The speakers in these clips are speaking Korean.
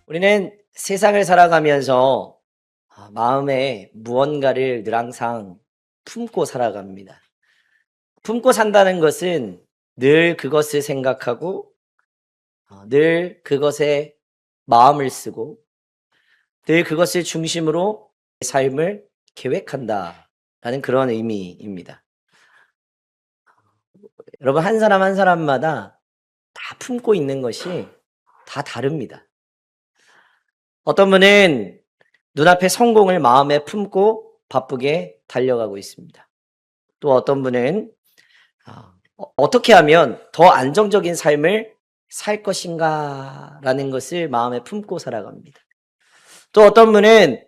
우리는 세상을 살아가면서 마음에 무언가를 늘 항상 품고 살아갑니다. 품고 산다는 것은 늘 그것을 생각하고 늘 그것에 마음을 쓰고 늘 그것을 중심으로 삶을 계획한다라는 그런 의미입니다. 여러분, 한 사람 한 사람마다 다 품고 있는 것이 다 다릅니다. 어떤 분은 눈앞의 성공을 마음에 품고 바쁘게 달려가고 있습니다. 또 어떤 분은 어떻게 하면 더 안정적인 삶을 살 것인가라는 것을 마음에 품고 살아갑니다. 또 어떤 분은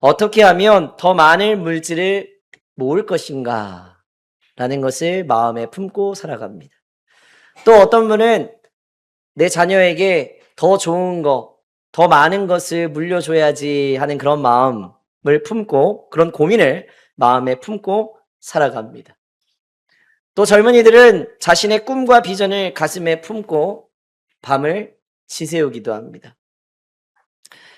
어떻게 하면 더 많은 물질을 모을 것인가라는 것을 마음에 품고 살아갑니다. 또 어떤 분은 내 자녀에게 더 좋은 것, 더 많은 것을 물려줘야지 하는 그런 마음을 품고, 그런 고민을 마음에 품고 살아갑니다. 또 젊은이들은 자신의 꿈과 비전을 가슴에 품고 밤을 지새우기도 합니다.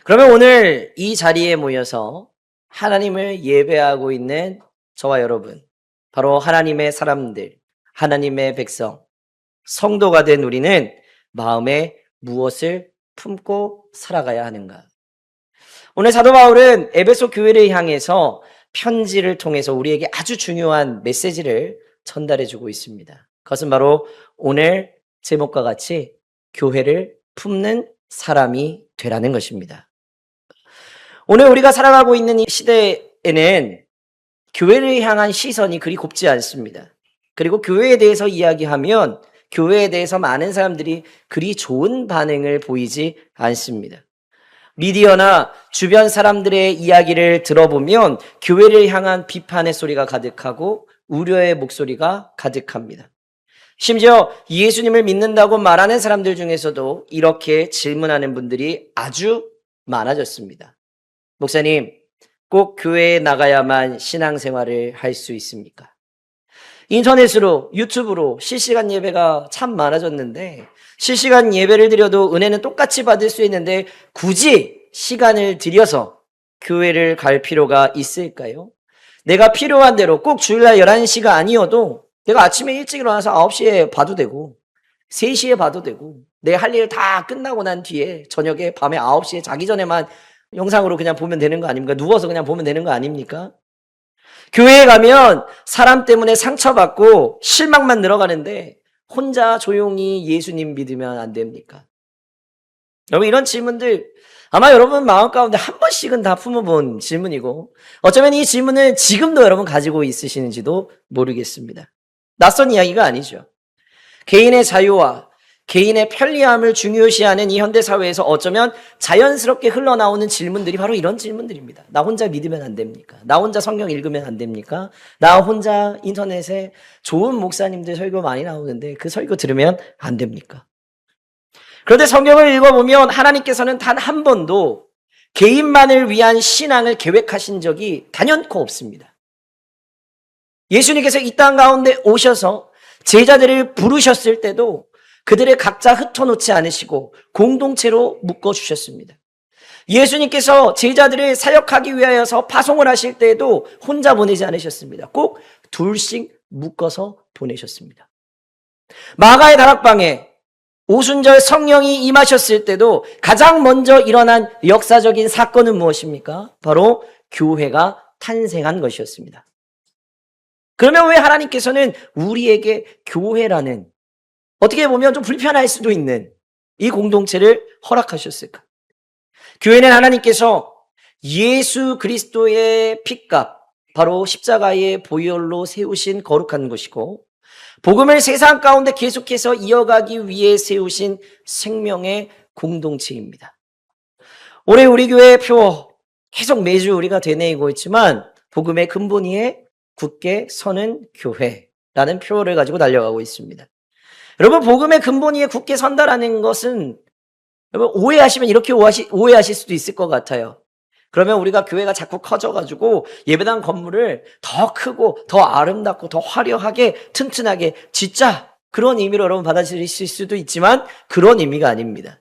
그러면 오늘 이 자리에 모여서 하나님을 예배하고 있는 저와 여러분, 바로 하나님의 사람들, 하나님의 백성, 성도가 된 우리는 마음에 무엇을 품고 살아가야 하는가? 오늘 사도 바울은 에베소 교회를 향해서 편지를 통해서 우리에게 아주 중요한 메시지를 전달해 주고 있습니다. 그것은 바로 오늘 제목과 같이 교회를 품는 사람이 되라는 것입니다. 오늘 우리가 살아가고 있는 이 시대에는 교회를 향한 시선이 그리 곱지 않습니다. 그리고 교회에 대해서 이야기하면 교회에 대해서 많은 사람들이 그리 좋은 반응을 보이지 않습니다. 미디어나 주변 사람들의 이야기를 들어보면 교회를 향한 비판의 소리가 가득하고 우려의 목소리가 가득합니다. 심지어 예수님을 믿는다고 말하는 사람들 중에서도 이렇게 질문하는 분들이 아주 많아졌습니다. 목사님, 꼭 교회에 나가야만 신앙생활을 할 수 있습니까? 인터넷으로, 유튜브로 실시간 예배가 참 많아졌는데 실시간 예배를 드려도 은혜는 똑같이 받을 수 있는데 굳이 시간을 들여서 교회를 갈 필요가 있을까요? 내가 필요한 대로 꼭 주일날 11시가 아니어도 내가 아침에 일찍 일어나서 9시에 봐도 되고 3시에 봐도 되고 내 할 일 다 끝나고 난 뒤에 저녁에 밤에 9시에 자기 전에만 영상으로 그냥 보면 되는 거 아닙니까? 누워서 그냥 보면 되는 거 아닙니까? 교회에 가면 사람 때문에 상처받고 실망만 늘어가는데 혼자 조용히 예수님 믿으면 안 됩니까? 여러분, 이런 질문들 아마 여러분 마음 가운데 한 번씩은 다 품어본 질문이고 어쩌면 이 질문을 지금도 여러분 가지고 있으시는지도 모르겠습니다. 낯선 이야기가 아니죠. 개인의 자유와 개인의 편리함을 중요시하는 이 현대사회에서 어쩌면 자연스럽게 흘러나오는 질문들이 바로 이런 질문들입니다. 나 혼자 믿으면 안 됩니까? 나 혼자 성경 읽으면 안 됩니까? 나 혼자 인터넷에 좋은 목사님들 설교 많이 나오는데 그 설교 들으면 안 됩니까? 그런데 성경을 읽어보면 하나님께서는 단 한 번도 개인만을 위한 신앙을 계획하신 적이 단연코 없습니다. 예수님께서 이 땅 가운데 오셔서 제자들을 부르셨을 때도 그들을 각자 흩어놓지 않으시고 공동체로 묶어주셨습니다. 예수님께서 제자들을 사역하기 위하여서 파송을 하실 때에도 혼자 보내지 않으셨습니다. 꼭 둘씩 묶어서 보내셨습니다. 마가의 다락방에 오순절 성령이 임하셨을 때도 가장 먼저 일어난 역사적인 사건은 무엇입니까? 바로 교회가 탄생한 것이었습니다. 그러면 왜 하나님께서는 우리에게 교회라는 어떻게 보면 좀 불편할 수도 있는 이 공동체를 허락하셨을까? 교회는 하나님께서 예수 그리스도의 핏값, 바로 십자가의 보혈로 세우신 거룩한 곳이고 복음을 세상 가운데 계속해서 이어가기 위해 세우신 생명의 공동체입니다. 올해 우리 교회의 표 계속 매주 우리가 되뇌이고 있지만 복음의 근본 위에 굳게 서는 교회라는 표를 가지고 달려가고 있습니다. 여러분, 복음의 근본 위에 굳게 선다라는 것은 여러분 오해하시면 이렇게 오해하실 수도 있을 것 같아요. 그러면 우리가 교회가 자꾸 커져가지고 예배당 건물을 더 크고 더 아름답고 더 화려하게 튼튼하게 짓자, 그런 의미로 여러분 받아들이실 수도 있지만 그런 의미가 아닙니다.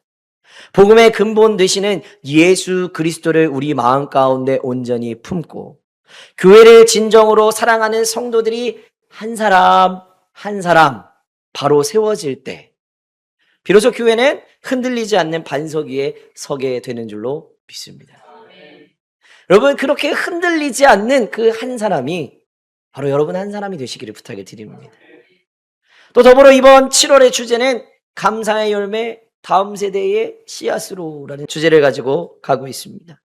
복음의 근본 되시는 예수 그리스도를 우리 마음 가운데 온전히 품고 교회를 진정으로 사랑하는 성도들이 한 사람 한 사람 바로 세워질 때 비로소 교회는 흔들리지 않는 반석 위에 서게 되는 줄로 믿습니다. 여러분, 그렇게 흔들리지 않는 그 한 사람이 바로 여러분 한 사람이 되시기를 부탁을 드립니다. 또 더불어 이번 7월의 주제는 감사의 열매 다음 세대의 씨앗으로라는 주제를 가지고 가고 있습니다.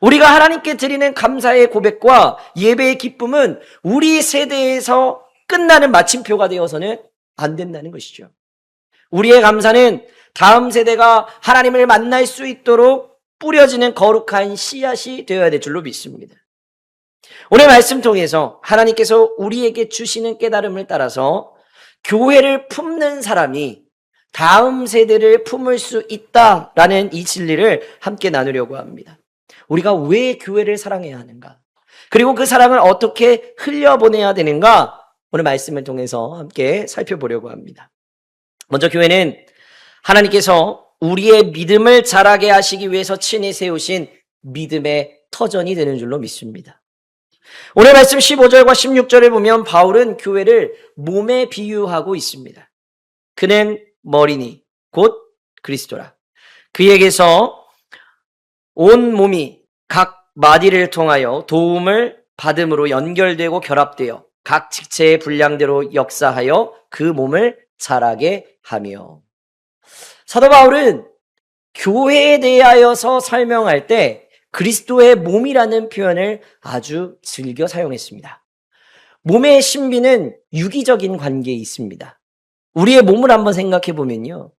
우리가 하나님께 드리는 감사의 고백과 예배의 기쁨은 우리 세대에서 끝나는 마침표가 되어서는 안 된다는 것이죠. 우리의 감사는 다음 세대가 하나님을 만날 수 있도록 뿌려지는 거룩한 씨앗이 되어야 될 줄로 믿습니다. 오늘 말씀 통해서 하나님께서 우리에게 주시는 깨달음을 따라서 교회를 품는 사람이 다음 세대를 품을 수 있다라는 이 진리를 함께 나누려고 합니다. 우리가 왜 교회를 사랑해야 하는가? 그리고 그 사랑을 어떻게 흘려보내야 되는가? 오늘 말씀을 통해서 함께 살펴보려고 합니다. 먼저 교회는 하나님께서 우리의 믿음을 자라게 하시기 위해서 친히 세우신 믿음의 터전이 되는 줄로 믿습니다. 오늘 말씀 15절과 16절을 보면 바울은 교회를 몸에 비유하고 있습니다. 그는 머리니 곧 그리스도라. 그에게서 온 몸이 각 마디를 통하여 도움을 받음으로 연결되고 결합되어 각 직체의 분량대로 역사하여 그 몸을 자라게 하며. 사도 바울은 교회에 대하여서 설명할 때 그리스도의 몸이라는 표현을 아주 즐겨 사용했습니다. 몸의 신비는 유기적인 관계에 있습니다. 우리의 몸을 한번 생각해 보면요,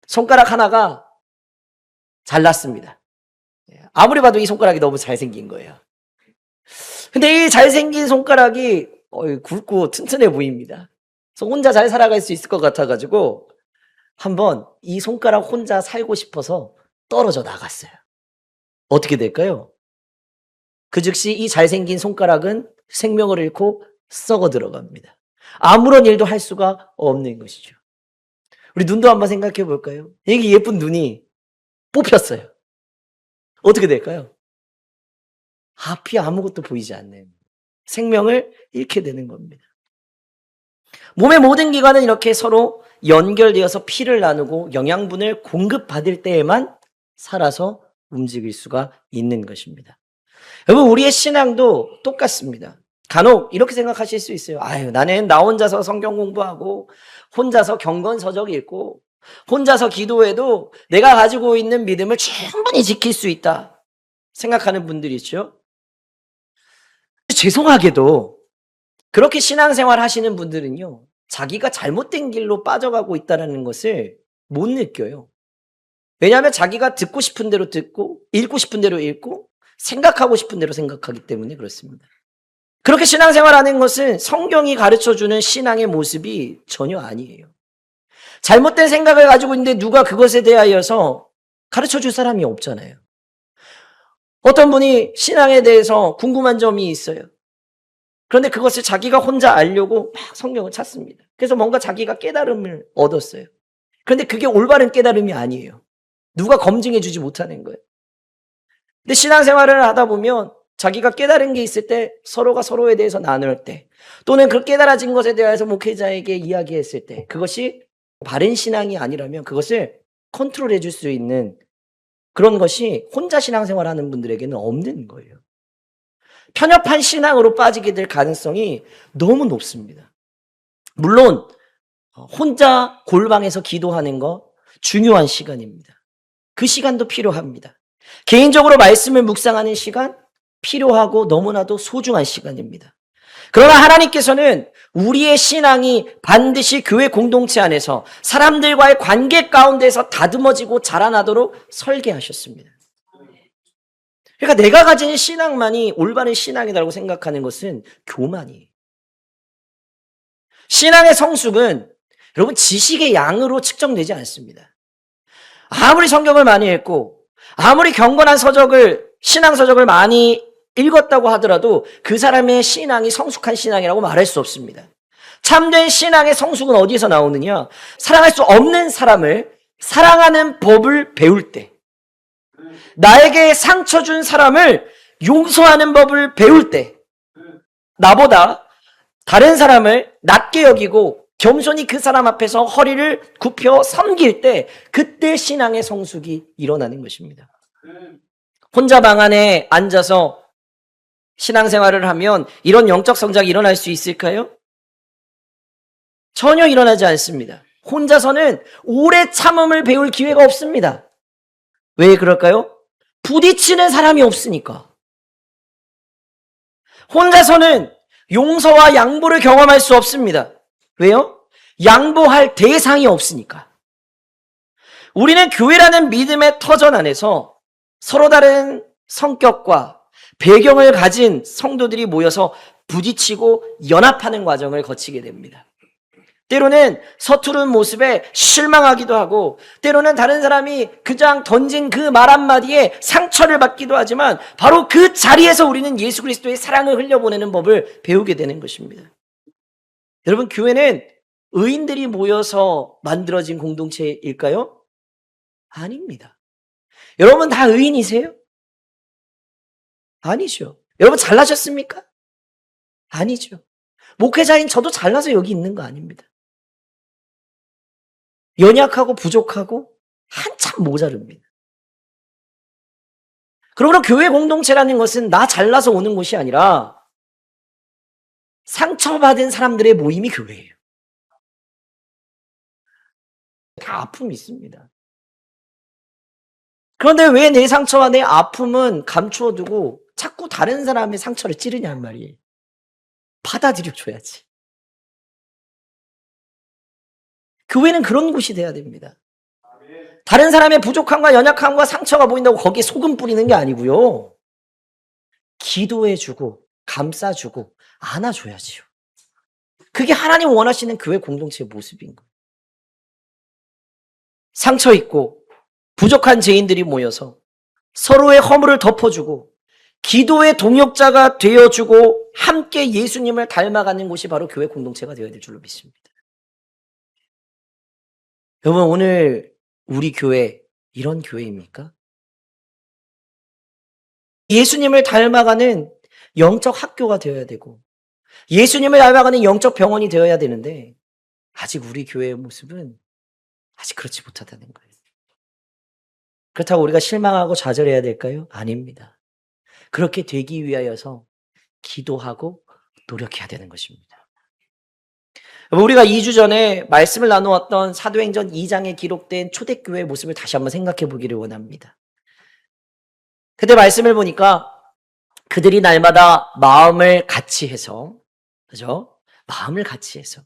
손가락 하나가 잘났습니다. 아무리 봐도 이 손가락이 너무 잘생긴 거예요. 근데 이 잘생긴 손가락이 굵고 튼튼해 보입니다. 그래서 혼자 잘 살아갈 수 있을 것 같아가지고 한번 이 손가락 혼자 살고 싶어서 떨어져 나갔어요. 어떻게 될까요? 그 즉시 이 잘생긴 손가락은 생명을 잃고 썩어 들어갑니다. 아무런 일도 할 수가 없는 것이죠. 우리 눈도 한번 생각해 볼까요? 이게 예쁜 눈이 뽑혔어요. 어떻게 될까요? 앞이 아무것도 보이지 않는 생명을 잃게 되는 겁니다. 몸의 모든 기관은 이렇게 서로 연결되어서 피를 나누고 영양분을 공급받을 때에만 살아서 움직일 수가 있는 것입니다. 여러분, 우리의 신앙도 똑같습니다. 간혹 이렇게 생각하실 수 있어요. 아유, 나는 나 혼자서 성경 공부하고 혼자서 경건서적 읽고 혼자서 기도해도 내가 가지고 있는 믿음을 충분히 지킬 수 있다 생각하는 분들이 있죠. 죄송하게도 그렇게 신앙생활 하시는 분들은요, 자기가 잘못된 길로 빠져가고 있다는 것을 못 느껴요. 왜냐하면 자기가 듣고 싶은 대로 듣고 읽고 싶은 대로 읽고 생각하고 싶은 대로 생각하기 때문에 그렇습니다. 그렇게 신앙생활하는 것은 성경이 가르쳐주는 신앙의 모습이 전혀 아니에요. 잘못된 생각을 가지고 있는데 누가 그것에 대하여서 가르쳐줄 사람이 없잖아요. 어떤 분이 신앙에 대해서 궁금한 점이 있어요. 그런데 그것을 자기가 혼자 알려고 막 성경을 찾습니다. 그래서 뭔가 자기가 깨달음을 얻었어요. 그런데 그게 올바른 깨달음이 아니에요. 누가 검증해주지 못하는 거예요. 근데 신앙생활을 하다 보면 자기가 깨달은 게 있을 때 서로가 서로에 대해서 나눌 때 또는 그 깨달아진 것에 대해서 목회자에게 이야기했을 때 그것이 바른 신앙이 아니라면 그것을 컨트롤해 줄 수 있는 그런 것이 혼자 신앙생활하는 분들에게는 없는 거예요. 편협한 신앙으로 빠지게 될 가능성이 너무 높습니다. 물론 혼자 골방에서 기도하는 거 중요한 시간입니다. 그 시간도 필요합니다. 개인적으로 말씀을 묵상하는 시간 필요하고 너무나도 소중한 시간입니다. 그러나 하나님께서는 우리의 신앙이 반드시 교회 공동체 안에서 사람들과의 관계 가운데서 다듬어지고 자라나도록 설계하셨습니다. 그러니까 내가 가진 신앙만이 올바른 신앙이라고 생각하는 것은 교만이에요. 신앙의 성숙은 여러분 지식의 양으로 측정되지 않습니다. 아무리 성경을 많이 읽고 아무리 경건한 신앙서적을 많이 읽었다고 하더라도 그 사람의 신앙이 성숙한 신앙이라고 말할 수 없습니다. 참된 신앙의 성숙은 어디에서 나오느냐? 사랑할 수 없는 사람을 사랑하는 법을 배울 때, 나에게 상처 준 사람을 용서하는 법을 배울 때, 나보다 다른 사람을 낮게 여기고 겸손히 그 사람 앞에서 허리를 굽혀 섬길 때, 그때 신앙의 성숙이 일어나는 것입니다. 혼자 방 안에 앉아서 신앙생활을 하면 이런 영적 성장이 일어날 수 있을까요? 전혀 일어나지 않습니다. 혼자서는 오래 참음을 배울 기회가 없습니다. 왜 그럴까요? 부딪히는 사람이 없으니까. 혼자서는 용서와 양보를 경험할 수 없습니다. 왜요? 양보할 대상이 없으니까. 우리는 교회라는 믿음의 터전 안에서 서로 다른 성격과 배경을 가진 성도들이 모여서 부딪히고 연합하는 과정을 거치게 됩니다. 때로는 서투른 모습에 실망하기도 하고, 때로는 다른 사람이 그냥 던진 그 말 한마디에 상처를 받기도 하지만, 바로 그 자리에서 우리는 예수 그리스도의 사랑을 흘려보내는 법을 배우게 되는 것입니다. 여러분, 교회는 의인들이 모여서 만들어진 공동체일까요? 아닙니다. 여러분 다 의인이세요? 아니죠. 여러분 잘나셨습니까? 아니죠. 목회자인 저도 잘나서 여기 있는 거 아닙니다. 연약하고 부족하고 한참 모자릅니다. 그러므로 교회 공동체라는 것은 나 잘나서 오는 곳이 아니라 상처받은 사람들의 모임이 교회예요. 다 아픔이 있습니다. 그런데 왜 내 상처와 내 아픔은 감추어두고 자꾸 다른 사람의 상처를 찌르냐는 말이에요. 받아들여줘야지. 교회는 그런 곳이 돼야 됩니다. 다른 사람의 부족함과 연약함과 상처가 보인다고 거기에 소금 뿌리는 게 아니고요. 기도해주고 감싸주고 안아줘야지요. 그게 하나님 원하시는 교회 공동체의 모습인 거예요. 상처 있고 부족한 죄인들이 모여서 서로의 허물을 덮어주고 기도의 동역자가 되어주고 함께 예수님을 닮아가는 곳이 바로 교회 공동체가 되어야 될 줄로 믿습니다. 여러분, 오늘 우리 교회 이런 교회입니까? 예수님을 닮아가는 영적 학교가 되어야 되고 예수님을 닮아가는 영적 병원이 되어야 되는데 아직 우리 교회의 모습은 아직 그렇지 못하다는 거예요. 그렇다고 우리가 실망하고 좌절해야 될까요? 아닙니다. 그렇게 되기 위하여서 기도하고 노력해야 되는 것입니다. 우리가 2주 전에 말씀을 나누었던 사도행전 2장에 기록된 초대교회의 모습을 다시 한번 생각해 보기를 원합니다. 그때 말씀을 보니까 그들이 날마다 마음을 같이 해서, 그죠? 마음을 같이 해서.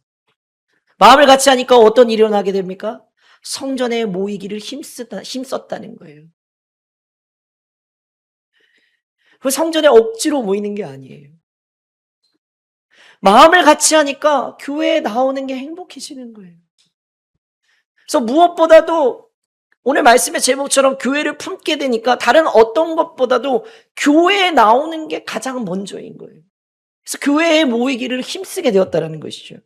마음을 같이 하니까 어떤 일이 일어나게 됩니까? 성전에 모이기를 힘썼다는 거예요. 그 성전에 억지로 모이는 게 아니에요. 마음을 같이 하니까 교회에 나오는 게 행복해지는 거예요. 그래서 무엇보다도 오늘 말씀의 제목처럼 교회를 품게 되니까 다른 어떤 것보다도 교회에 나오는 게 가장 먼저인 거예요. 그래서 교회에 모이기를 힘쓰게 되었다는 것이죠.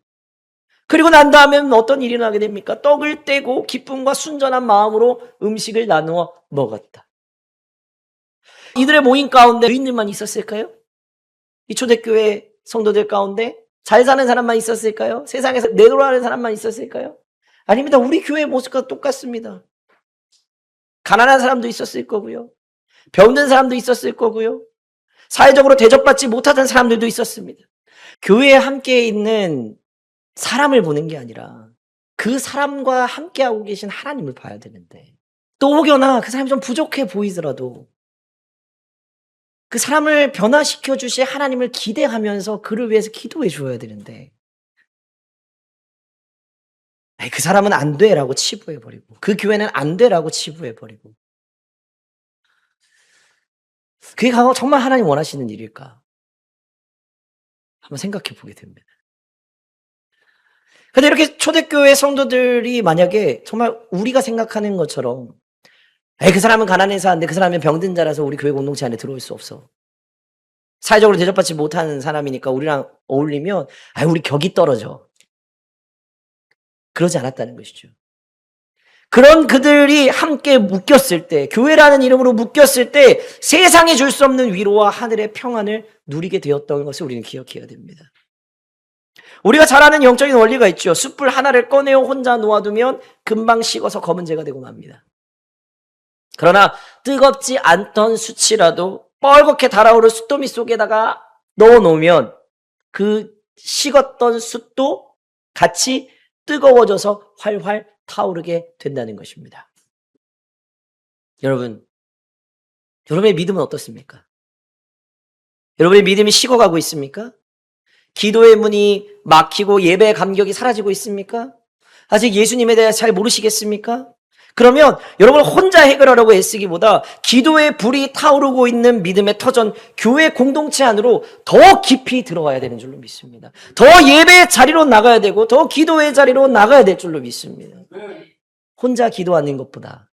그리고 난 다음에 어떤 일이 나게 됩니까? 떡을 떼고 기쁨과 순전한 마음으로 음식을 나누어 먹었다. 이들의 모임 가운데 의인들만 있었을까요? 이 초대교회 성도들 가운데 잘 사는 사람만 있었을까요? 세상에서 내돌아가는 사람만 있었을까요? 아닙니다. 우리 교회의 모습과 똑같습니다. 가난한 사람도 있었을 거고요. 병든 사람도 있었을 거고요. 사회적으로 대접받지 못하던 사람들도 있었습니다. 교회에 함께 있는 사람을 보는 게 아니라 그 사람과 함께하고 계신 하나님을 봐야 되는데, 또 혹여나 그 사람이 좀 부족해 보이더라도 그 사람을 변화시켜 주실 하나님을 기대하면서 그를 위해서 기도해 줘야 되는데, 그 사람은 안 돼라고 치부해버리고 그 교회는 안 돼라고 치부해버리고, 그게 정말 하나님 원하시는 일일까? 한번 생각해 보게 됩니다. 근데 이렇게 초대교회 성도들이 만약에 정말 우리가 생각하는 것처럼 그 사람은 가난해서 안 돼, 그 사람은 병든 자라서 우리 교회 공동체 안에 들어올 수 없어, 사회적으로 대접받지 못하는 사람이니까 우리랑 어울리면 우리 격이 떨어져, 그러지 않았다는 것이죠. 그런 그들이 함께 묶였을 때, 교회라는 이름으로 묶였을 때 세상에 줄 수 없는 위로와 하늘의 평안을 누리게 되었던 것을 우리는 기억해야 됩니다. 우리가 잘 아는 영적인 원리가 있죠. 숯불 하나를 꺼내어 혼자 놓아두면 금방 식어서 검은재가 되고 맙니다. 그러나 뜨겁지 않던 숯이라도 뻘겋게 달아오른 숯더미 속에다가 넣어놓으면 그 식었던 숯도 같이 뜨거워져서 활활 타오르게 된다는 것입니다. 여러분의 믿음은 어떻습니까? 여러분의 믿음이 식어가고 있습니까? 기도의 문이 막히고 예배의 감격이 사라지고 있습니까? 아직 예수님에 대해 잘 모르시겠습니까? 그러면 여러분 혼자 해결하려고 애쓰기보다 기도의 불이 타오르고 있는 믿음의 터전, 교회 공동체 안으로 더 깊이 들어가야 되는 줄로 믿습니다. 더 예배의 자리로 나가야 되고 더 기도의 자리로 나가야 될 줄로 믿습니다. 혼자 기도하는 것보다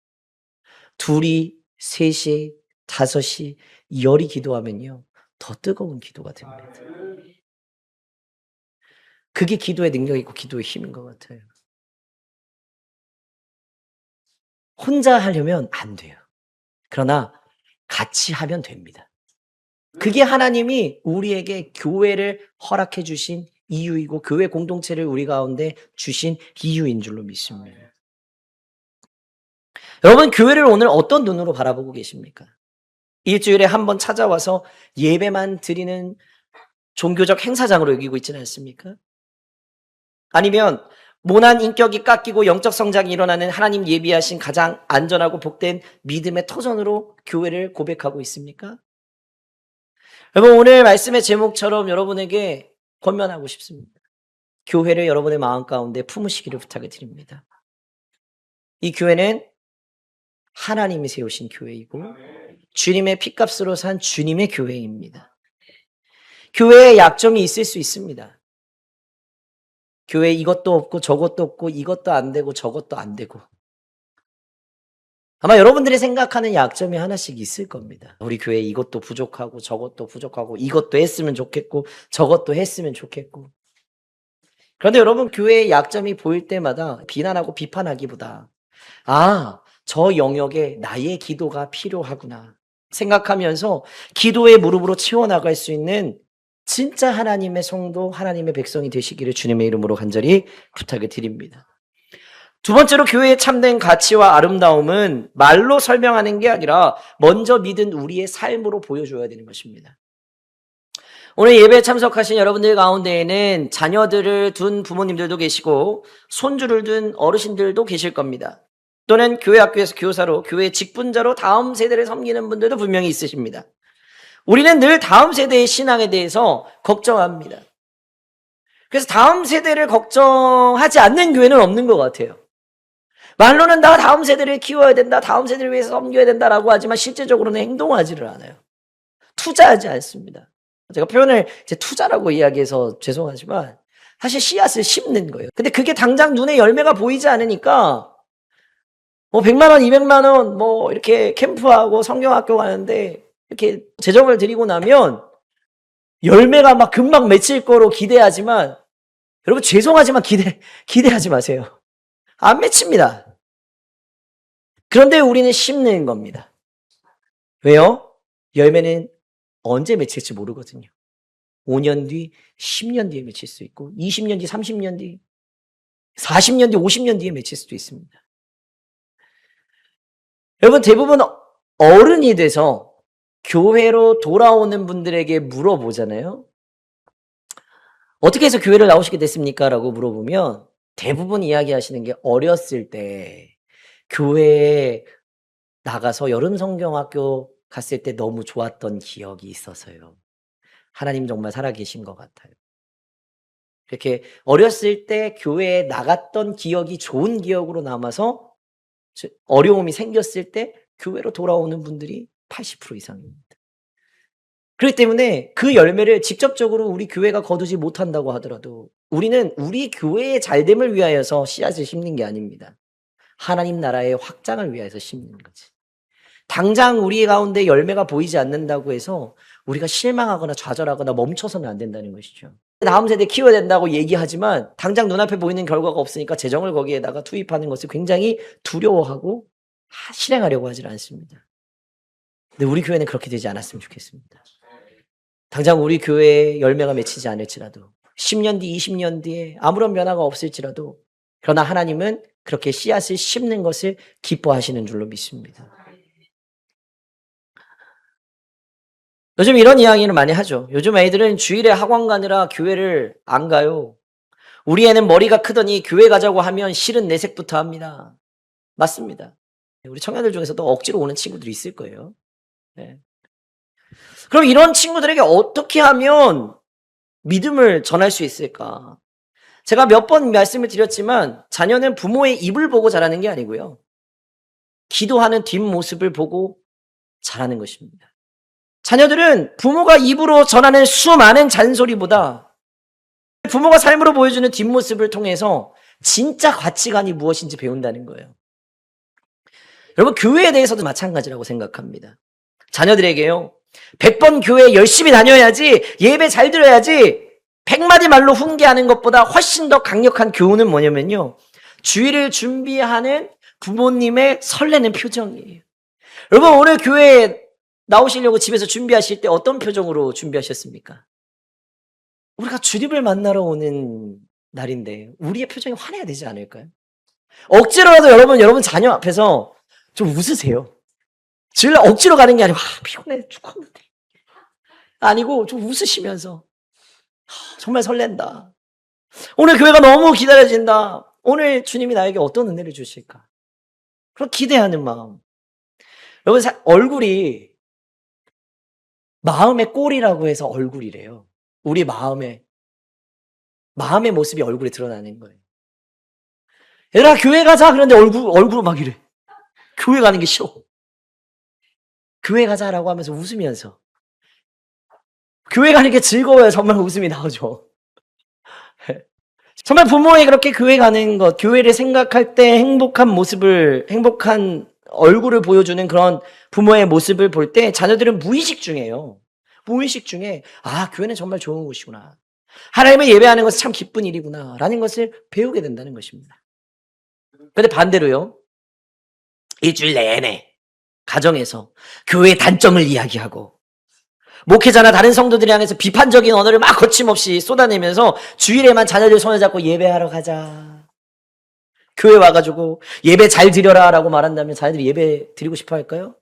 둘이, 셋이, 다섯이, 열이 기도하면요 더 뜨거운 기도가 됩니다. 그게 기도의 능력이고 기도의 힘인 것 같아요. 혼자 하려면 안 돼요. 그러나 같이 하면 됩니다. 그게 하나님이 우리에게 교회를 허락해 주신 이유이고 교회 공동체를 우리 가운데 주신 이유인 줄로 믿습니다. 여러분, 교회를 오늘 어떤 눈으로 바라보고 계십니까? 일주일에 한 번 찾아와서 예배만 드리는 종교적 행사장으로 여기고 있지는 않습니까? 아니면 모난 인격이 깎이고 영적 성장이 일어나는 하나님 예비하신 가장 안전하고 복된 믿음의 터전으로 교회를 고백하고 있습니까? 여러분, 오늘 말씀의 제목처럼 여러분에게 권면하고 싶습니다. 교회를 여러분의 마음 가운데 품으시기를 부탁을 드립니다. 이 교회는 하나님이 세우신 교회이고 주님의 피값으로 산 주님의 교회입니다. 교회에 약점이 있을 수 있습니다. 교회에 이것도 없고 저것도 없고 이것도 안 되고 저것도 안 되고 아마 여러분들이 생각하는 약점이 하나씩 있을 겁니다. 우리 교회에 이것도 부족하고 저것도 부족하고 이것도 했으면 좋겠고 저것도 했으면 좋겠고. 그런데 여러분, 교회의 약점이 보일 때마다 비난하고 비판하기보다 저 영역에 나의 기도가 필요하구나 생각하면서 기도의 무릎으로 채워나갈 수 있는 진짜 하나님의 성도, 하나님의 백성이 되시기를 주님의 이름으로 간절히 부탁을 드립니다. 두 번째로 교회의 참된 가치와 아름다움은 말로 설명하는 게 아니라 먼저 믿은 우리의 삶으로 보여줘야 되는 것입니다. 오늘 예배에 참석하신 여러분들 가운데에는 자녀들을 둔 부모님들도 계시고 손주를 둔 어르신들도 계실 겁니다. 또는 교회 학교에서 교사로, 교회 직분자로 다음 세대를 섬기는 분들도 분명히 있으십니다. 우리는 늘 다음 세대의 신앙에 대해서 걱정합니다. 그래서 다음 세대를 걱정하지 않는 교회는 없는 것 같아요. 말로는 나 다음 세대를 키워야 된다, 다음 세대를 위해서 섬겨야 된다라고 하지만 실제적으로는 행동하지를 않아요. 투자하지 않습니다. 제가 표현을 이제 투자라고 이야기해서 죄송하지만 사실 씨앗을 심는 거예요. 근데 그게 당장 눈에 열매가 보이지 않으니까 100만 원, 200만 원 이렇게 캠프하고 성경학교 가는데 이렇게 재정을 드리고 나면 열매가 막 금방 맺힐 거로 기대하지만 여러분 죄송하지만 기대하지 마세요. 안 맺힙니다. 그런데 우리는 심는 겁니다. 왜요? 열매는 언제 맺힐지 모르거든요. 5년 뒤, 10년 뒤에 맺힐 수 있고 20년 뒤, 30년 뒤, 40년 뒤, 50년 뒤에 맺힐 수도 있습니다. 여러분, 대부분 어른이 돼서 교회로 돌아오는 분들에게 물어보잖아요. 어떻게 해서 교회를 나오시게 됐습니까? 라고 물어보면 대부분 이야기하시는 게 어렸을 때 교회에 나가서 여름 성경학교 갔을 때 너무 좋았던 기억이 있어서요. 하나님 정말 살아계신 것 같아요. 이렇게 어렸을 때 교회에 나갔던 기억이 좋은 기억으로 남아서 어려움이 생겼을 때 교회로 돌아오는 분들이 80% 이상입니다. 그렇기 때문에 그 열매를 직접적으로 우리 교회가 거두지 못한다고 하더라도 우리는 우리 교회의 잘됨을 위하여서 씨앗을 심는 게 아닙니다. 하나님 나라의 확장을 위하여서 심는 거지. 당장 우리 가운데 열매가 보이지 않는다고 해서 우리가 실망하거나 좌절하거나 멈춰서는 안 된다는 것이죠. 다음 세대 키워야 된다고 얘기하지만 당장 눈앞에 보이는 결과가 없으니까 재정을 거기에다가 투입하는 것을 굉장히 두려워하고 실행하려고 하질 않습니다. 근데 우리 교회는 그렇게 되지 않았으면 좋겠습니다. 당장 우리 교회에 열매가 맺히지 않을지라도 10년 뒤, 20년 뒤에 아무런 변화가 없을지라도 그러나 하나님은 그렇게 씨앗을 심는 것을 기뻐하시는 줄로 믿습니다. 요즘 이런 이야기를 많이 하죠. 요즘 애들은 주일에 학원 가느라 교회를 안 가요. 우리 애는 머리가 크더니 교회 가자고 하면 실은 내색부터 합니다. 맞습니다. 우리 청년들 중에서도 억지로 오는 친구들이 있을 거예요. 네. 그럼 이런 친구들에게 어떻게 하면 믿음을 전할 수 있을까? 제가 몇 번 말씀을 드렸지만 자녀는 부모의 입을 보고 자라는 게 아니고요. 기도하는 뒷모습을 보고 자라는 것입니다. 자녀들은 부모가 입으로 전하는 수많은 잔소리보다 부모가 삶으로 보여주는 뒷모습을 통해서 진짜 가치관이 무엇인지 배운다는 거예요. 여러분, 교회에 대해서도 마찬가지라고 생각합니다. 자녀들에게요, 100번 교회 열심히 다녀야지, 예배 잘 들어야지, 100마디 말로 훈계하는 것보다 훨씬 더 강력한 교훈은 뭐냐면요, 주일을 준비하는 부모님의 설레는 표정이에요. 여러분, 오늘 교회에 나오시려고 집에서 준비하실 때 어떤 표정으로 준비하셨습니까? 우리가 주님을 만나러 오는 날인데 우리의 표정이 환해야 되지 않을까요? 억지로라도 여러분 자녀 앞에서 좀 웃으세요. 주일날 억지로 가는 게 아니고 피곤해 죽겠는데 아니고 좀 웃으시면서 정말 설렌다. 오늘 교회가 너무 기다려진다. 오늘 주님이 나에게 어떤 은혜를 주실까? 그런 기대하는 마음. 여러분, 얼굴이 마음의 꼴이라고 해서 얼굴이래요. 우리 마음의 모습이 얼굴에 드러나는 거예요. 얘들아, 교회 가자. 그런데 얼굴 막 이래. 교회 가는 게 싫어. 교회 가자라고 하면서 웃으면서. 교회 가는 게 즐거워요. 정말 웃음이 나오죠. 정말 부모의 그렇게 교회 가는 것, 교회를 생각할 때 행복한 얼굴을 보여주는 그런 부모의 모습을 볼 때 자녀들은 무의식 중에, 교회는 정말 좋은 곳이구나. 하나님을 예배하는 것은 참 기쁜 일이구나. 라는 것을 배우게 된다는 것입니다. 그런데 반대로요, 일주일 내내 가정에서 교회의 단점을 이야기하고, 목회자나 다른 성도들이 향해서 비판적인 언어를 막 거침없이 쏟아내면서 주일에만 자녀들 손을 잡고 예배하러 가자. 교회 와가지고 예배 잘 드려라 라고 말한다면 자녀들이 예배 드리고 싶어 할까요?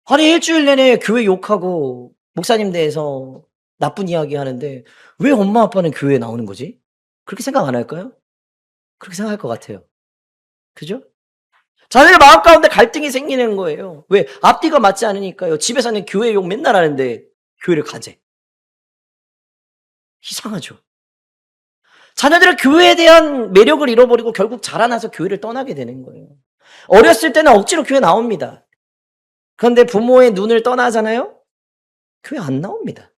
아니, 일주일 내내 교회 욕하고 목사님 대해서 나쁜 이야기 하는데 왜 엄마 아빠는 교회에 나오는 거지? 그렇게 생각 안 할까요? 그렇게 생각할 것 같아요. 그죠? 자녀들 마음 가운데 갈등이 생기는 거예요. 왜? 앞뒤가 맞지 않으니까요. 집에서는 교회 욕 맨날 하는데 교회를 가재. 이상하죠. 자녀들은 교회에 대한 매력을 잃어버리고 결국 자라나서 교회를 떠나게 되는 거예요. 어렸을 때는 억지로 교회 나옵니다. 그런데 부모의 눈을 떠나잖아요? 교회 안 나옵니다.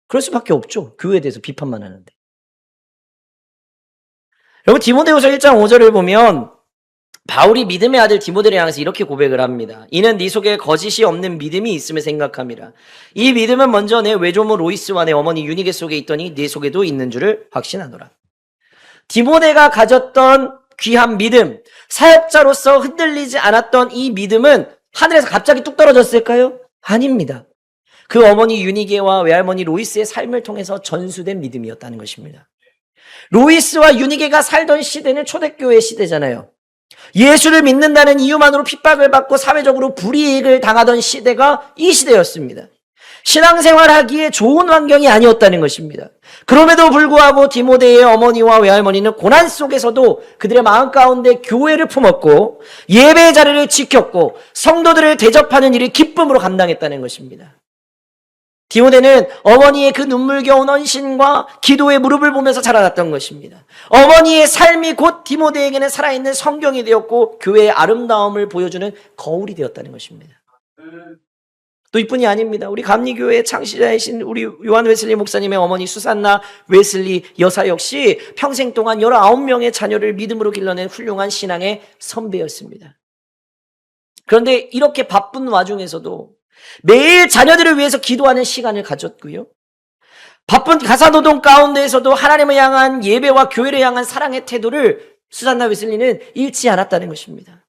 그럴 수밖에 없죠. 교회에 대해서 비판만 하는데. 여러분, 디모데후서 1장 5절을 보면 바울이 믿음의 아들 디모데를 향해서 이렇게 고백을 합니다. 이는 네 속에 거짓이 없는 믿음이 있음을 생각함이라. 이 믿음은 먼저 내 외조모 로이스와 내 어머니 유니게 속에 있더니 네 속에도 있는 줄을 확신하노라. 디모데가 가졌던 귀한 믿음, 사역자로서 흔들리지 않았던 이 믿음은 하늘에서 갑자기 뚝 떨어졌을까요? 아닙니다. 그 어머니 유니게와 외할머니 로이스의 삶을 통해서 전수된 믿음이었다는 것입니다. 로이스와 유니게가 살던 시대는 초대교회 시대잖아요. 예수를 믿는다는 이유만으로 핍박을 받고 사회적으로 불이익을 당하던 시대가 이 시대였습니다. 신앙생활하기에 좋은 환경이 아니었다는 것입니다. 그럼에도 불구하고 디모데의 어머니와 외할머니는 고난 속에서도 그들의 마음 가운데 교회를 품었고 예배의 자리를 지켰고 성도들을 대접하는 일을 기쁨으로 감당했다는 것입니다. 디모데는 어머니의 그 눈물겨운 헌신과 기도의 무릎을 보면서 자라났던 것입니다. 어머니의 삶이 곧 디모데에게는 살아있는 성경이 되었고 교회의 아름다움을 보여주는 거울이 되었다는 것입니다. 또 이뿐이 아닙니다. 우리 감리교회의 창시자이신 우리 요한 웨슬리 목사님의 어머니 수산나 웨슬리 여사 역시 평생 동안 19명의 자녀를 믿음으로 길러낸 훌륭한 신앙의 선배였습니다. 그런데 이렇게 바쁜 와중에서도 매일 자녀들을 위해서 기도하는 시간을 가졌고요. 바쁜 가사노동 가운데에서도 하나님을 향한 예배와 교회를 향한 사랑의 태도를 수잔나 웨슬리는 잃지 않았다는 것입니다.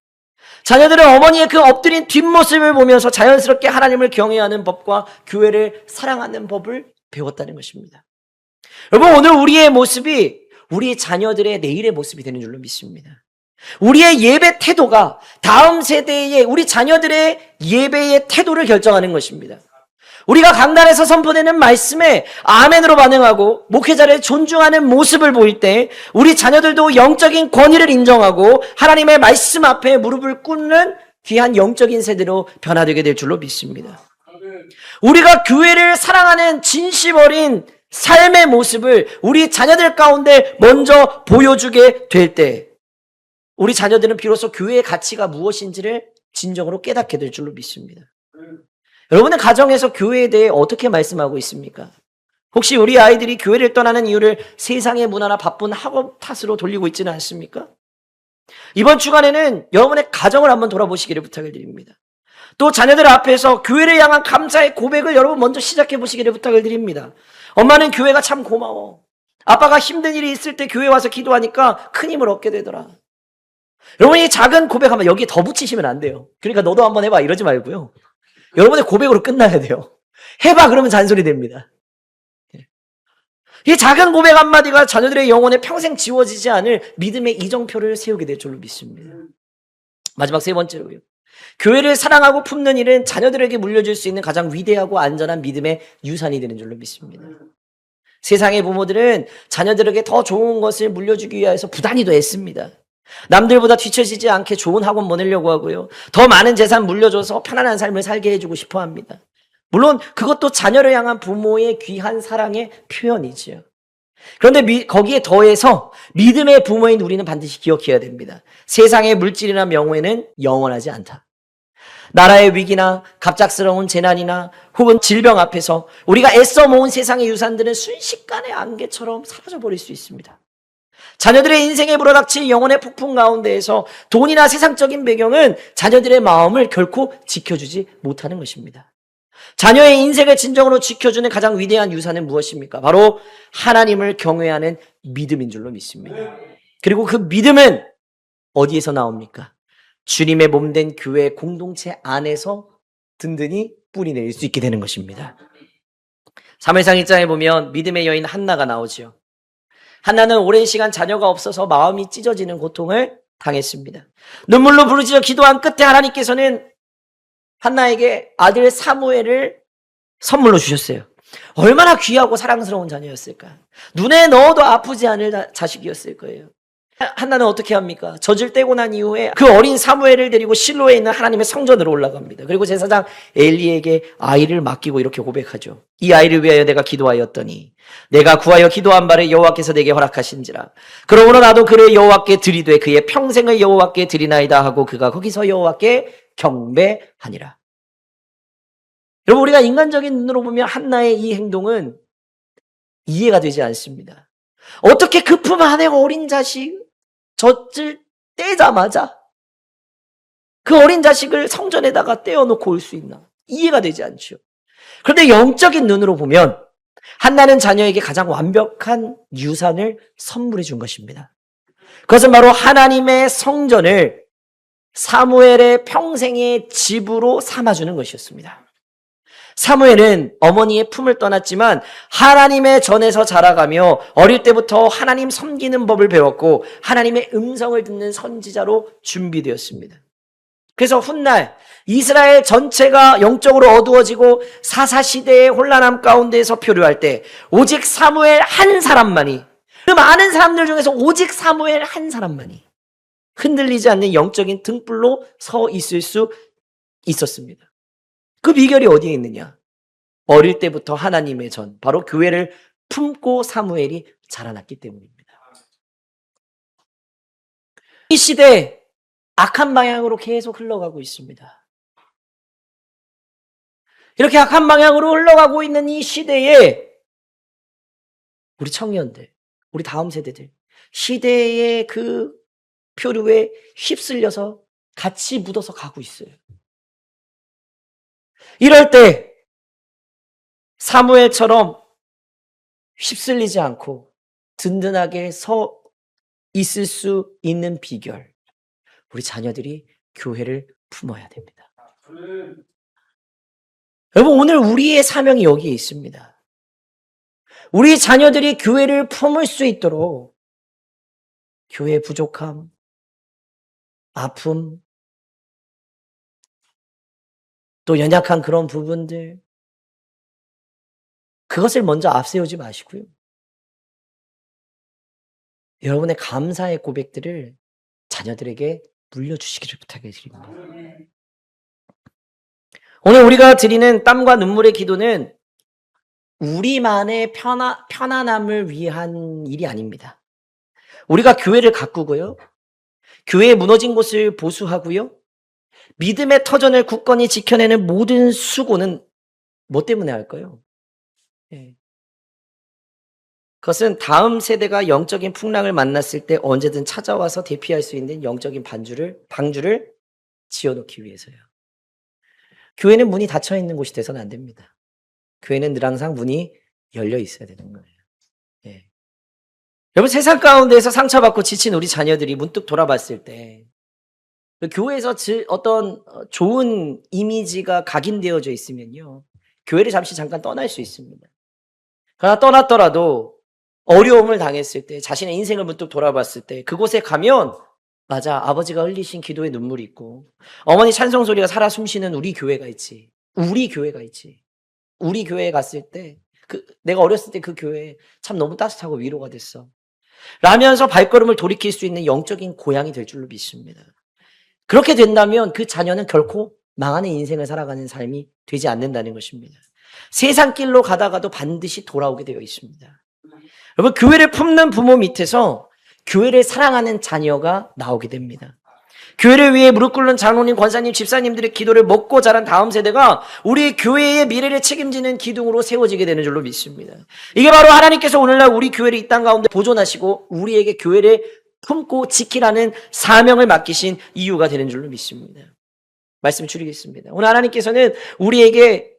자녀들은 어머니의 그 엎드린 뒷모습을 보면서 자연스럽게 하나님을 경외하는 법과 교회를 사랑하는 법을 배웠다는 것입니다. 여러분, 오늘 우리의 모습이 우리 자녀들의 내일의 모습이 되는 줄로 믿습니다. 우리의 예배 태도가 다음 세대의 우리 자녀들의 예배의 태도를 결정하는 것입니다. 우리가 강단에서 선포되는 말씀에 아멘으로 반응하고 목회자를 존중하는 모습을 보일 때 우리 자녀들도 영적인 권위를 인정하고 하나님의 말씀 앞에 무릎을 꿇는 귀한 영적인 세대로 변화되게 될 줄로 믿습니다. 우리가 교회를 사랑하는 진심 어린 삶의 모습을 우리 자녀들 가운데 먼저 보여주게 될 때 우리 자녀들은 비로소 교회의 가치가 무엇인지를 진정으로 깨닫게 될 줄로 믿습니다. 여러분의 가정에서 교회에 대해 어떻게 말씀하고 있습니까? 혹시 우리 아이들이 교회를 떠나는 이유를 세상의 문화나 바쁜 학업 탓으로 돌리고 있지는 않습니까? 이번 주간에는 여러분의 가정을 한번 돌아보시기를 부탁을 드립니다. 또 자녀들 앞에서 교회를 향한 감사의 고백을 여러분 먼저 시작해 보시기를 부탁을 드립니다. 엄마는 교회가 참 고마워. 아빠가 힘든 일이 있을 때 교회 와서 기도하니까 큰 힘을 얻게 되더라. 여러분이 작은 고백하면 여기에 더 붙이시면 안 돼요. 그러니까 너도 한번 해봐 이러지 말고요. 여러분의 고백으로 끝나야 돼요. 해봐 그러면 잔소리 됩니다. 이 작은 고백 한마디가 자녀들의 영혼에 평생 지워지지 않을 믿음의 이정표를 세우게 될 줄로 믿습니다. 마지막 세 번째로요. 교회를 사랑하고 품는 일은 자녀들에게 물려줄 수 있는 가장 위대하고 안전한 믿음의 유산이 되는 줄로 믿습니다. 세상의 부모들은 자녀들에게 더 좋은 것을 물려주기 위해서 부단히도 애씁니다. 남들보다 뒤처지지 않게 좋은 학원 보내려고 하고요. 더 많은 재산 물려줘서 편안한 삶을 살게 해주고 싶어 합니다. 물론 그것도 자녀를 향한 부모의 귀한 사랑의 표현이지요. 그런데 거기에 더해서 믿음의 부모인 우리는 반드시 기억해야 됩니다. 세상의 물질이나 명예는 영원하지 않다. 나라의 위기나 갑작스러운 재난이나 혹은 질병 앞에서 우리가 애써 모은 세상의 유산들은 순식간에 안개처럼 사라져버릴 수 있습니다. 자녀들의 인생에 불어닥친 영혼의 폭풍 가운데에서 돈이나 세상적인 배경은 자녀들의 마음을 결코 지켜주지 못하는 것입니다. 자녀의 인생을 진정으로 지켜주는 가장 위대한 유산은 무엇입니까? 바로 하나님을 경외하는 믿음인 줄로 믿습니다. 그리고 그 믿음은 어디에서 나옵니까? 주님의 몸된 교회 공동체 안에서 든든히 뿌리내릴 수 있게 되는 것입니다. 사무엘상 1장에 보면 믿음의 여인 한나가 나오지요. 한나는 오랜 시간 자녀가 없어서 마음이 찢어지는 고통을 당했습니다. 눈물로 부르짖어 기도한 끝에 하나님께서는 한나에게 아들 사무엘을 선물로 주셨어요. 얼마나 귀하고 사랑스러운 자녀였을까? 눈에 넣어도 아프지 않을 자식이었을 거예요. 한나는 어떻게 합니까? 젖을 떼고 난 이후에 그 어린 사무엘을 데리고 실로에 있는 하나님의 성전으로 올라갑니다. 그리고 제사장 엘리에게 아이를 맡기고 이렇게 고백하죠. 이 아이를 위하여 내가 기도하였더니 내가 구하여 기도한 바를 여호와께서 내게 허락하신지라. 그러므로 나도 그를 여호와께 드리되 그의 평생을 여호와께 드리나이다 하고 그가 거기서 여호와께 경배하니라. 여러분, 우리가 인간적인 눈으로 보면 한나의 이 행동은 이해가 되지 않습니다. 어떻게 그 품 안에 어린 자식 젖을 떼자마자 그 어린 자식을 성전에다가 떼어놓고 올 수 있나? 이해가 되지 않죠. 그런데 영적인 눈으로 보면 한나는 자녀에게 가장 완벽한 유산을 선물해 준 것입니다. 그것은 바로 하나님의 성전을 사무엘의 평생의 집으로 삼아주는 것이었습니다. 사무엘은 어머니의 품을 떠났지만 하나님의 전에서 자라가며 어릴 때부터 하나님 섬기는 법을 배웠고 하나님의 음성을 듣는 선지자로 준비되었습니다. 그래서 훗날 이스라엘 전체가 영적으로 어두워지고 사사시대의 혼란함 가운데에서 표류할 때 오직 사무엘 한 사람만이, 그 많은 사람들 중에서 오직 사무엘 한 사람만이 흔들리지 않는 영적인 등불로 서 있을 수 있었습니다. 그 비결이 어디에 있느냐? 어릴 때부터 하나님의 전, 바로 교회를 품고 사무엘이 자라났기 때문입니다. 이 시대 악한 방향으로 계속 흘러가고 있습니다. 이렇게 악한 방향으로 흘러가고 있는 이 시대에 우리 청년들, 우리 다음 세대들, 시대의 그 표류에 휩쓸려서 같이 묻어서 가고 있어요. 이럴 때 사무엘처럼 휩쓸리지 않고 든든하게 서 있을 수 있는 비결, 우리 자녀들이 교회를 품어야 됩니다. 여러분, 오늘 우리의 사명이 여기에 있습니다. 우리 자녀들이 교회를 품을 수 있도록 교회의 부족함, 아픔, 또 연약한 그런 부분들, 그것을 먼저 앞세우지 마시고요. 여러분의 감사의 고백들을 자녀들에게 물려주시기를 부탁드립니다. 오늘 우리가 드리는 땀과 눈물의 기도는 우리만의 편안함을 위한 일이 아닙니다. 우리가 교회를 가꾸고요. 교회의 무너진 곳을 보수하고요. 믿음의 터전을 굳건히 지켜내는 모든 수고는 뭐 때문에 할까요? 그것은 다음 세대가 영적인 풍랑을 만났을 때 언제든 찾아와서 대피할 수 있는 영적인 방주를 지어놓기 위해서요. 교회는 문이 닫혀 있는 곳이 돼서는 안 됩니다. 교회는 늘 항상 문이 열려 있어야 되는 거예요. 예. 여러분, 세상 가운데에서 상처받고 지친 우리 자녀들이 문득 돌아봤을 때 교회에서 어떤 좋은 이미지가 각인되어져 있으면요, 교회를 잠깐 떠날 수 있습니다. 그러나 떠났더라도 어려움을 당했을 때, 자신의 인생을 문득 돌아봤을 때 그곳에 가면 맞아, 아버지가 흘리신 기도의 눈물이 있고 어머니 찬송 소리가 살아 숨쉬는 우리 교회가 있지. 우리 교회에 갔을 때 내가 어렸을 때 그 교회 참 너무 따뜻하고 위로가 됐어 라면서 발걸음을 돌이킬 수 있는 영적인 고향이 될 줄로 믿습니다. 그렇게 된다면 그 자녀는 결코 망하는 인생을 살아가는 삶이 되지 않는다는 것입니다. 세상 길로 가다가도 반드시 돌아오게 되어 있습니다. 여러분, 교회를 품는 부모 밑에서 교회를 사랑하는 자녀가 나오게 됩니다. 교회를 위해 무릎 꿇는 장로님, 권사님, 집사님들의 기도를 먹고 자란 다음 세대가 우리 교회의 미래를 책임지는 기둥으로 세워지게 되는 줄로 믿습니다. 이게 바로 하나님께서 오늘날 우리 교회를 이 땅 가운데 보존하시고 우리에게 교회를 품고 지키라는 사명을 맡기신 이유가 되는 줄로 믿습니다. 말씀 줄이겠습니다. 오늘 하나님께서는 우리에게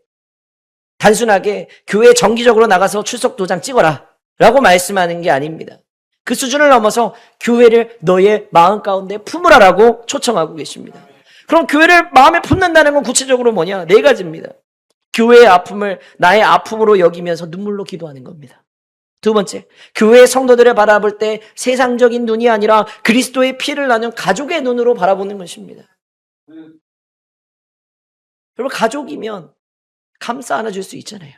단순하게 교회에 정기적으로 나가서 출석 도장 찍어라 라고 말씀하는 게 아닙니다. 그 수준을 넘어서 교회를 너의 마음 가운데 품으라라고 초청하고 계십니다. 그럼 교회를 마음에 품는다는 건 구체적으로 뭐냐? 네 가지입니다. 교회의 아픔을 나의 아픔으로 여기면서 눈물로 기도하는 겁니다. 두 번째, 교회의 성도들을 바라볼 때 세상적인 눈이 아니라 그리스도의 피를 나눈 가족의 눈으로 바라보는 것입니다. 여러분, 가족이면 감싸 안아줄 수 있잖아요.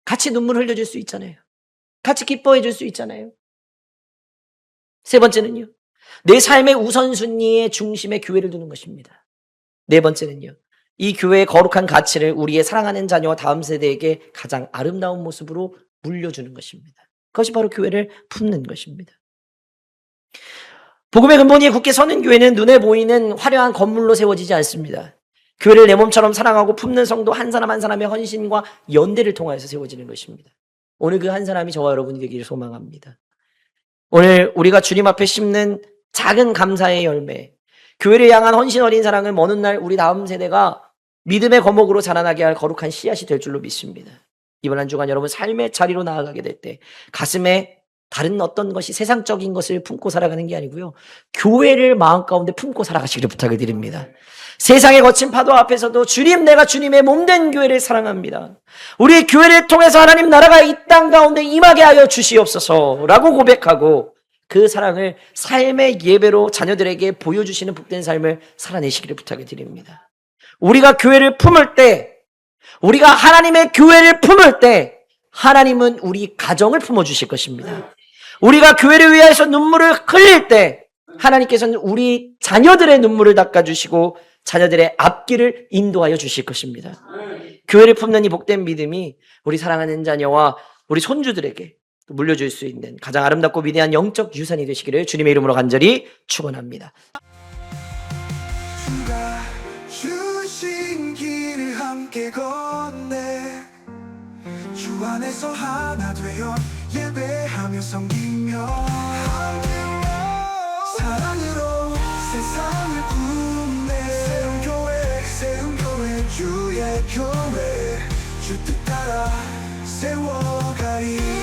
같이 눈물 흘려줄 수 있잖아요. 같이 기뻐해 줄 수 있잖아요. 세 번째는요, 내 삶의 우선순위의 중심에 교회를 두는 것입니다. 네 번째는요, 이 교회의 거룩한 가치를 우리의 사랑하는 자녀와 다음 세대에게 가장 아름다운 모습으로 물려주는 것입니다. 그것이 바로 교회를 품는 것입니다. 복음의 근본이 굳게 서는 교회는 눈에 보이는 화려한 건물로 세워지지 않습니다. 교회를 내 몸처럼 사랑하고 품는 성도 한 사람 한 사람의 헌신과 연대를 통하여서 세워지는 것입니다. 오늘 그 한 사람이 저와 여러분이 되기를 소망합니다. 오늘 우리가 주님 앞에 심는 작은 감사의 열매, 교회를 향한 헌신 어린 사랑을 먼 훗날 우리 다음 세대가 믿음의 거목으로 자라나게 할 거룩한 씨앗이 될 줄로 믿습니다. 이번 한 주간 여러분 삶의 자리로 나아가게 될 때 가슴에 다른 어떤 것이 세상적인 것을 품고 살아가는 게 아니고요, 교회를 마음 가운데 품고 살아가시기를 부탁을 드립니다. 세상의 거친 파도 앞에서도 주님, 내가 주님의 몸된 교회를 사랑합니다. 우리 교회를 통해서 하나님 나라가 이 땅 가운데 임하게 하여 주시옵소서라고 고백하고 그 사랑을 삶의 예배로 자녀들에게 보여주시는 복된 삶을 살아내시기를 부탁을 드립니다. 우리가 교회를 품을 때, 우리가 하나님의 교회를 품을 때 하나님은 우리 가정을 품어주실 것입니다. 우리가 교회를 위해서 눈물을 흘릴 때 하나님께서는 우리 자녀들의 눈물을 닦아주시고 자녀들의 앞길을 인도하여 주실 것입니다. 교회를 품는 이 복된 믿음이 우리 사랑하는 자녀와 우리 손주들에게 물려줄 수 있는 가장 아름답고 위대한 영적 유산이 되시기를 주님의 이름으로 간절히 축원합니다. 주가 주신 길을 함께 걷네. 주 안에서 하나 되어 예배하며 섬기며 사랑으로 세상을 품네. 새로운 교회 주 뜻 따라 세워가리